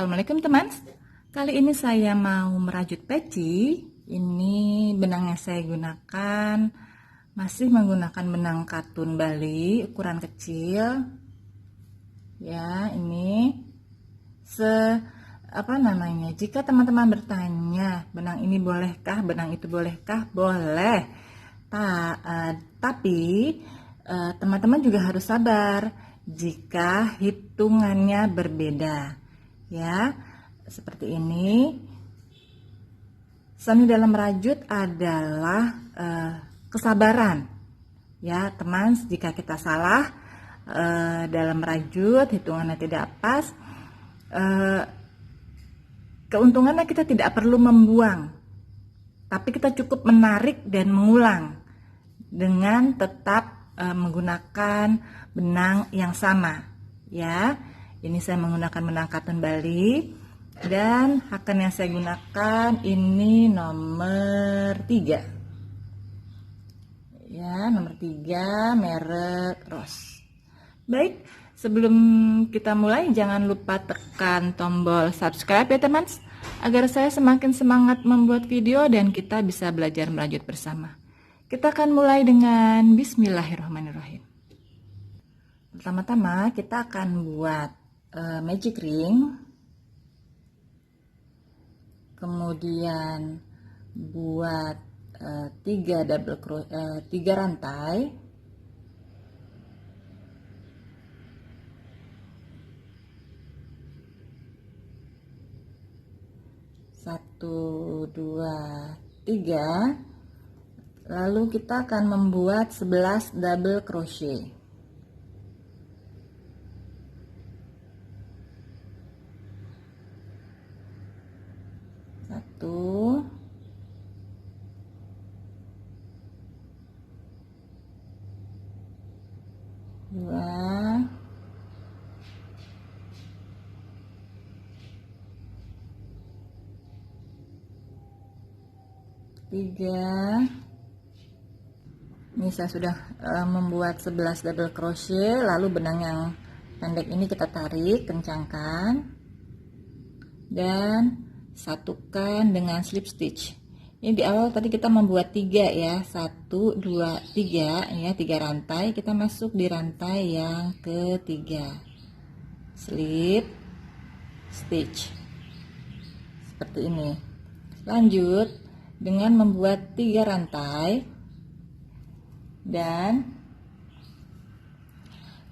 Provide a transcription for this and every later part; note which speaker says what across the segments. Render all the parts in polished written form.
Speaker 1: Assalamualaikum teman. Kali ini saya mau merajut peci. Ini benang yang saya gunakan masih menggunakan benang katun Bali ukuran kecil. Ya, ini jika teman-teman bertanya, benang ini bolehkah, benang itu bolehkah? Boleh. Tapi teman-teman juga harus sabar jika hitungannya berbeda. Ya, seperti ini. Seni dalam merajut adalah kesabaran. Ya, teman, jika kita salah dalam merajut, hitungannya tidak pas, keuntungannya kita tidak perlu membuang, tapi kita cukup menarik dan mengulang dengan tetap menggunakan benang yang sama. Ya, ini saya menggunakan benang katun Bali dan haken yang saya gunakan ini nomor 3. Ya, nomor 3 merek Rose. Baik, sebelum kita mulai jangan lupa tekan tombol subscribe ya teman, agar saya semakin semangat membuat video dan kita bisa belajar merajut bersama. Kita akan mulai dengan Bismillahirrahmanirrahim. Pertama-tama kita akan buat magic ring, kemudian buat 3 rantai, satu, 2, 3. Lalu kita akan membuat 11 double crochet. Satu, dua, tiga. Ini saya sudah membuat 11 double crochet. Lalu benang yang pendek ini kita tarik, kencangkan dan satukan dengan slip stitch. Ini di awal tadi kita membuat 3 ya, 1, 2, 3 ya, 3 rantai. Kita masuk di rantai yang ketiga, slip stitch seperti ini. Lanjut dengan membuat 3 rantai dan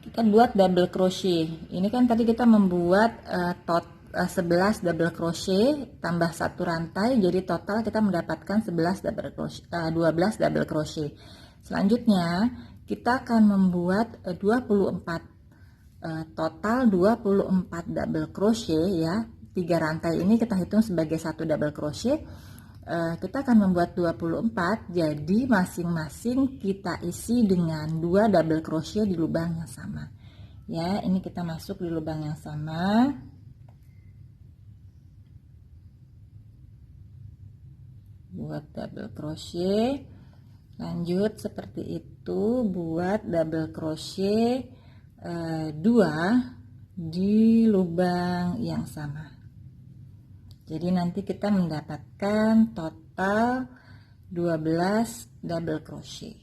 Speaker 1: kita buat double crochet. Ini kan tadi kita membuat 11 double crochet tambah 1 rantai, jadi total kita mendapatkan 11 double crochet, 12 double crochet. Selanjutnya kita akan membuat 24 total 24 double crochet ya. 3 rantai ini kita hitung sebagai 1 double crochet. Kita akan membuat 24, jadi masing-masing kita isi dengan 2 double crochet di lubang yang sama. Ya, ini kita masuk di lubang yang sama. Buat double crochet, lanjut seperti itu, buat double crochet 2 di lubang yang sama. Jadi nanti kita mendapatkan total 12 double crochet.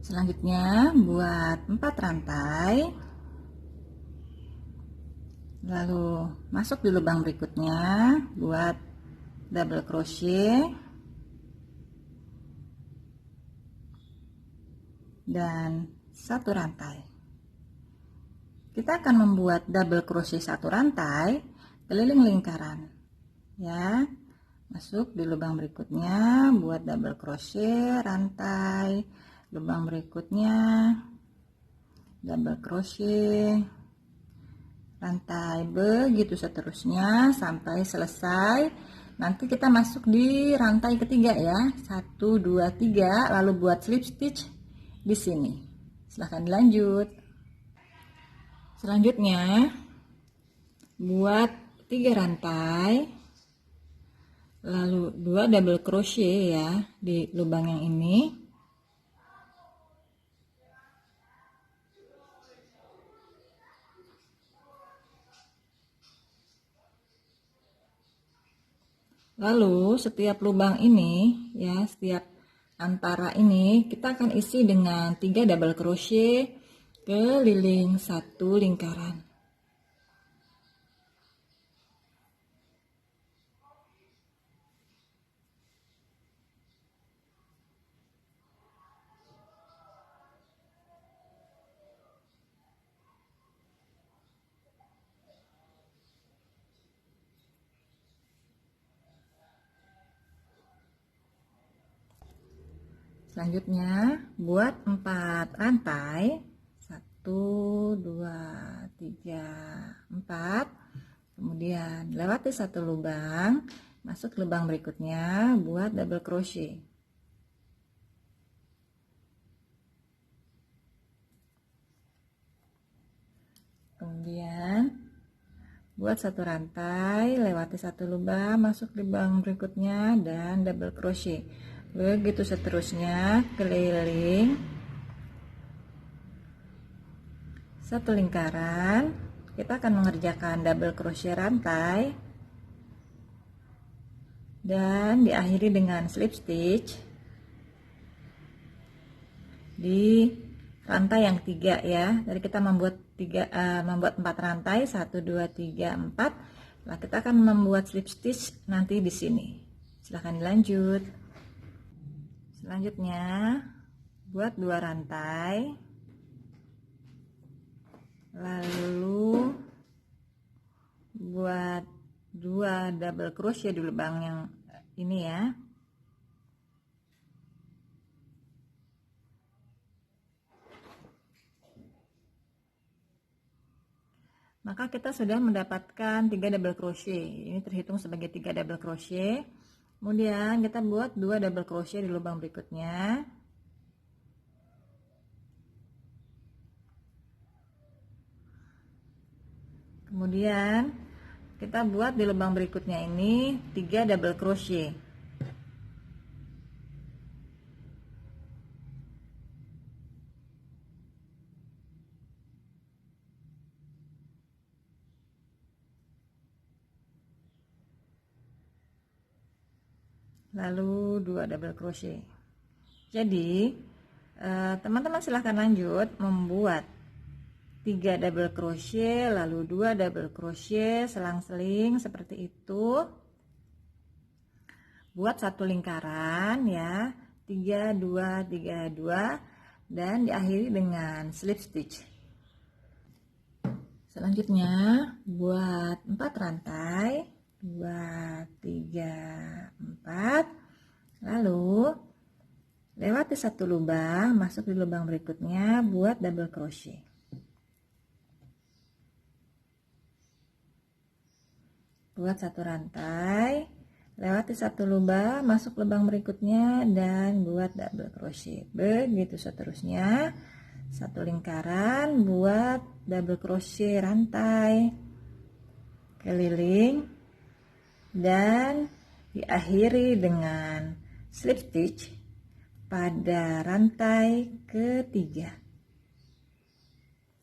Speaker 1: Selanjutnya buat 4 rantai, lalu masuk di lubang berikutnya, buat double crochet dan 1 rantai. Kita akan membuat double crochet 1 rantai keliling lingkaran ya. Masuk di lubang berikutnya, buat double crochet, rantai, lubang berikutnya double crochet, rantai, begitu seterusnya sampai selesai. Nanti kita masuk di rantai ketiga ya, 1, 2, 3, lalu buat slip stitch di sini. Silahkan dilanjut. Selanjutnya buat 3 rantai, lalu 2 double crochet ya di lubang yang ini. Lalu setiap lubang ini ya, setiap antara ini kita akan isi dengan 3 double crochet keliling 1 lingkaran. Selanjutnya buat 4 rantai, 1 2 3 4, kemudian lewati 1 lubang, masuk lubang berikutnya, buat double crochet. Kemudian buat 1 rantai, lewati 1 lubang, masuk lubang berikutnya dan double crochet. Begitu seterusnya keliling 1 lingkaran. Kita akan mengerjakan double crochet rantai dan diakhiri dengan slip stitch di rantai yang 3 ya. Jadi kita membuat 4 rantai, 1 2 3 4. Nah, kita akan membuat slip stitch nanti di sini. Silahkan dilanjut. Selanjutnya buat 2 rantai, lalu buat 2 double crochet di lubang yang ini ya. Maka kita sudah mendapatkan 3 double crochet. Ini terhitung sebagai 3 double crochet. Kemudian kita buat 2 double crochet di lubang berikutnya. Kemudian kita buat di lubang berikutnya ini 3 double crochet. Lalu 2 double crochet. Jadi teman-teman silahkan lanjut membuat 3 double crochet, lalu 2 double crochet selang-seling seperti itu. Buat 1 lingkaran ya, 3 2 3 2, dan diakhiri dengan slip stitch. Selanjutnya buat 4 rantai, 2 3 4, lalu lewati 1 lubang, masuk di lubang berikutnya, buat double crochet. Buat 1 rantai, lewati 1 lubang, masuk lubang berikutnya dan buat double crochet. Begitu seterusnya, 1 lingkaran, buat double crochet rantai keliling dan diakhiri dengan slip stitch pada rantai ketiga.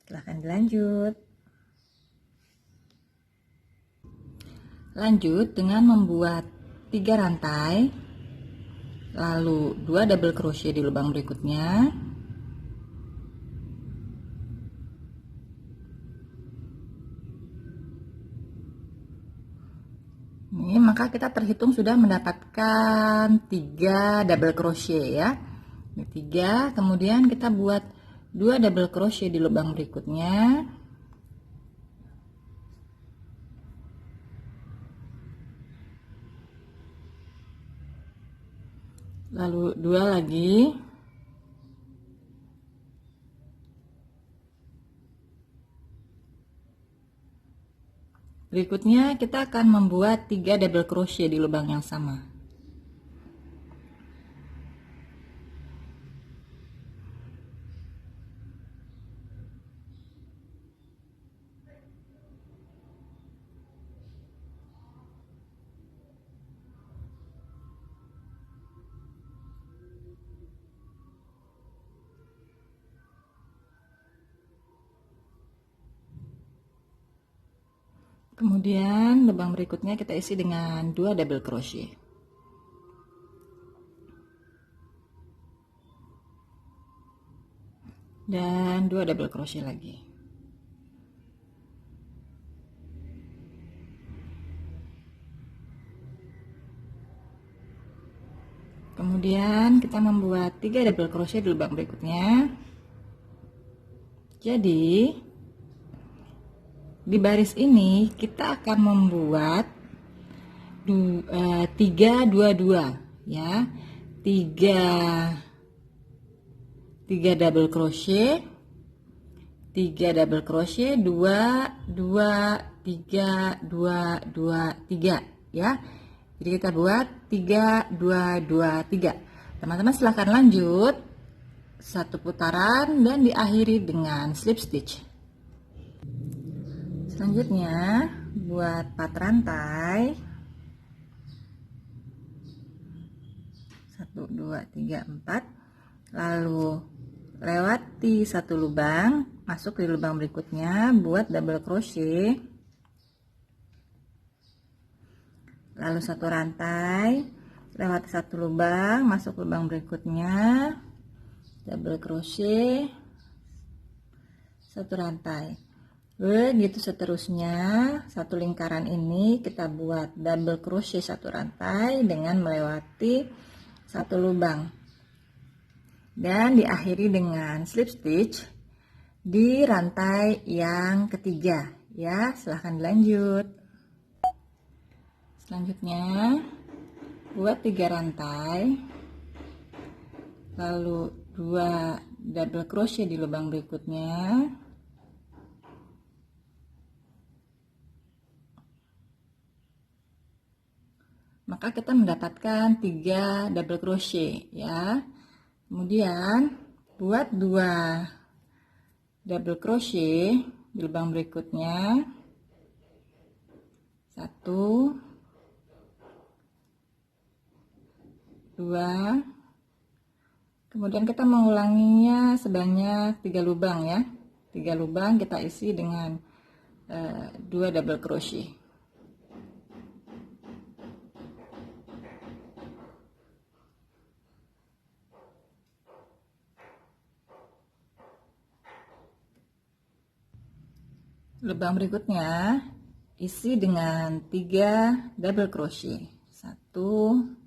Speaker 1: Silahkan dilanjut. Lanjut dengan membuat 3 rantai, lalu 2 double crochet di lubang berikutnya. Ini maka kita terhitung sudah mendapatkan 3 double crochet ya. Ini 3, kemudian kita buat 2 double crochet di lubang berikutnya. Lalu 2 lagi. Berikutnya kita akan membuat 3 double crochet di lubang yang sama. Kemudian lubang berikutnya kita isi dengan 2 double crochet. Dan 2 double crochet lagi. Kemudian kita membuat 3 double crochet di lubang berikutnya. Jadi di baris ini kita akan membuat 3 2 2 ya. 3 double crochet, 3 double crochet, 2 2 3 2 2 3 ya. Jadi kita buat 3 2 2 3. Teman-teman silahkan lanjut satu putaran dan diakhiri dengan slip stitch. Selanjutnya buat 4 rantai. 1 2 3 4. Lalu lewati satu lubang, masuk di lubang berikutnya, buat double crochet. Lalu satu rantai, lewati satu lubang, masuk lubang berikutnya, double crochet, satu rantai. Begitu seterusnya, satu lingkaran ini kita buat double crochet satu rantai dengan melewati satu lubang dan diakhiri dengan slip stitch di rantai yang ketiga ya. Silahkan dilanjut. Selanjutnya buat 3 rantai, lalu 2 double crochet di lubang berikutnya, maka kita mendapatkan 3 double crochet ya. Kemudian buat 2 double crochet di lubang berikutnya, 1 2, kemudian kita mengulanginya sebanyak 3 lubang ya. 3 lubang kita isi dengan 2 double crochet. Lubang berikutnya isi dengan 3 double crochet. 1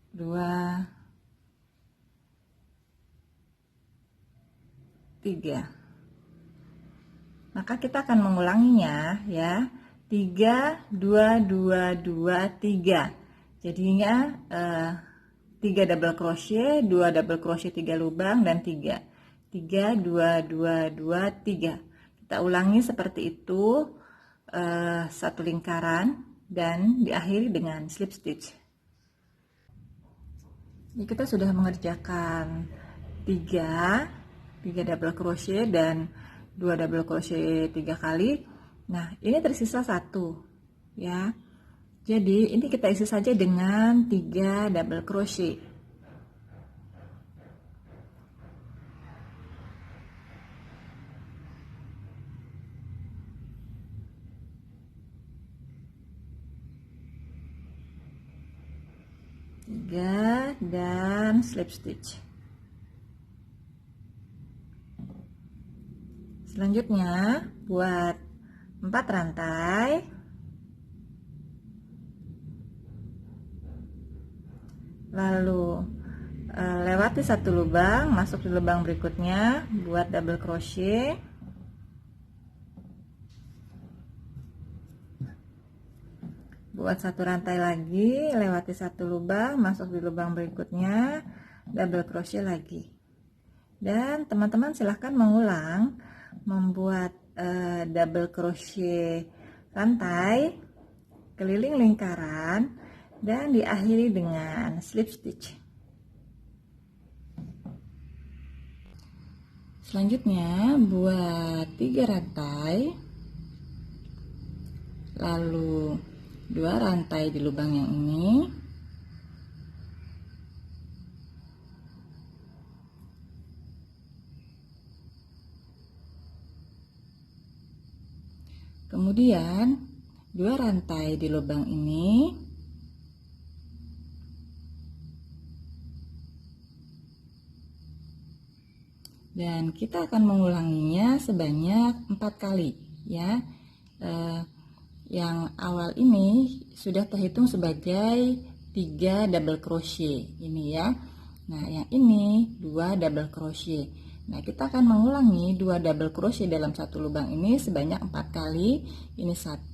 Speaker 1: 2 3. Maka kita akan mengulanginya ya. 3 2 2 2 3. Jadinya 3 double crochet, 2 double crochet 3 lubang dan 3 3 2 2 2 3. Kita ulangi seperti itu satu lingkaran dan diakhiri dengan slip stitch. Ini kita sudah mengerjakan 3 double crochet dan 2 double crochet 3 kali. Nah, ini tersisa 1 ya. Jadi ini kita isi saja dengan 3 double crochet. Dan slip stitch. Selanjutnya buat 4 rantai, lalu lewati satu lubang, masuk di lubang berikutnya, buat double crochet, buat satu rantai lagi, lewati satu lubang, masuk di lubang berikutnya, double crochet lagi. Dan teman-teman silahkan mengulang membuat double crochet rantai keliling lingkaran dan diakhiri dengan slip stitch. Selanjutnya buat 3 rantai, lalu 2 rantai di lubang yang ini, Kemudian 2 rantai di lubang ini, dan kita akan mengulanginya sebanyak 4 kali ya. Yang awal ini sudah terhitung sebagai 3 double crochet ini ya. Nah, yang ini 2 double crochet. Nah, kita akan mengulangi 2 double crochet dalam satu lubang ini sebanyak 4 kali. Ini 1,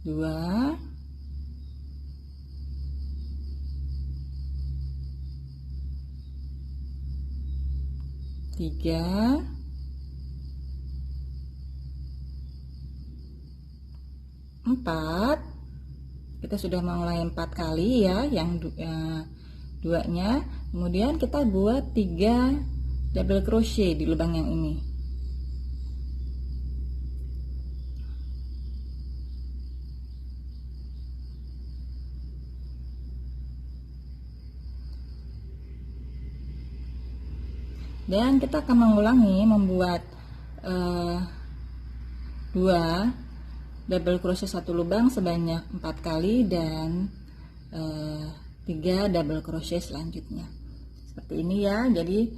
Speaker 1: 2, 3, 4. Kita sudah mengulangi 4 kali ya, yang duanya. Kemudian kita buat 3 double crochet di lubang yang ini. Dan kita akan mengulangi membuat 2 double crochet satu lubang sebanyak 4 kali dan 3 double crochet selanjutnya seperti ini ya. Jadi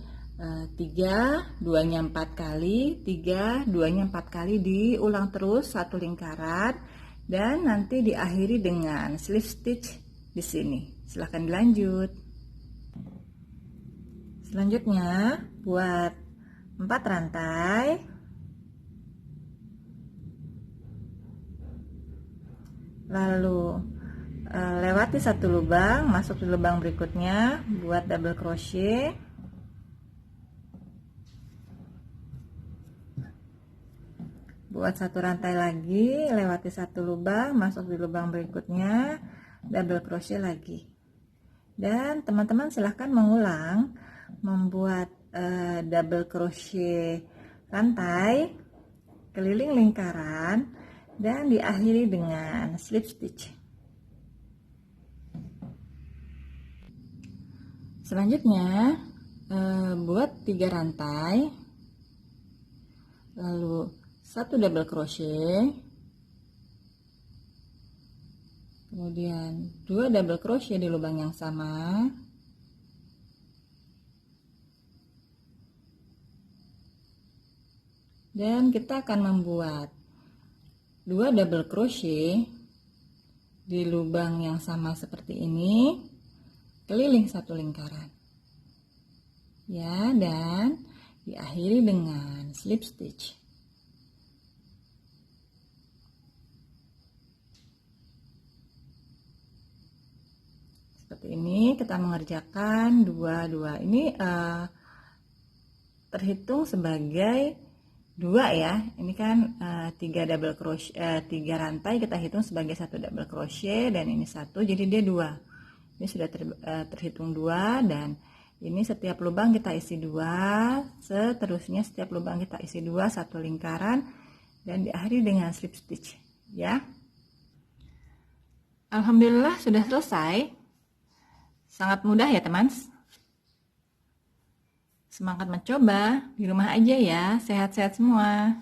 Speaker 1: 3 duanya 4 kali, 3 duanya 4 kali, diulang terus satu lingkaran dan nanti diakhiri dengan slip stitch di sini. Silahkan dilanjut. Selanjutnya buat 4 rantai, lalu lewati satu lubang, masuk di lubang berikutnya, buat double crochet, buat satu rantai lagi, lewati satu lubang, masuk di lubang berikutnya, double crochet lagi. Dan teman-teman silahkan mengulang membuat double crochet rantai keliling lingkaran dan diakhiri dengan slip stitch. Selanjutnya buat 3 rantai, lalu 1 double crochet, kemudian 2 double crochet di lubang yang sama, dan kita akan membuat 2 double crochet di lubang yang sama seperti ini, keliling satu lingkaran ya, dan diakhiri dengan slip stitch. Seperti ini kita mengerjakan 2 ini terhitung sebagai 2 ya. Ini kan 3 double crochet, 3 rantai kita hitung sebagai 1 double crochet, dan ini 1, jadi dia 2. Ini sudah terhitung 2, dan ini setiap lubang kita isi 2, seterusnya setiap lubang kita isi 2, satu lingkaran, dan diakhiri dengan slip stitch ya. Alhamdulillah sudah selesai. Sangat mudah ya teman. Semangat mencoba, di rumah aja ya, sehat-sehat semua.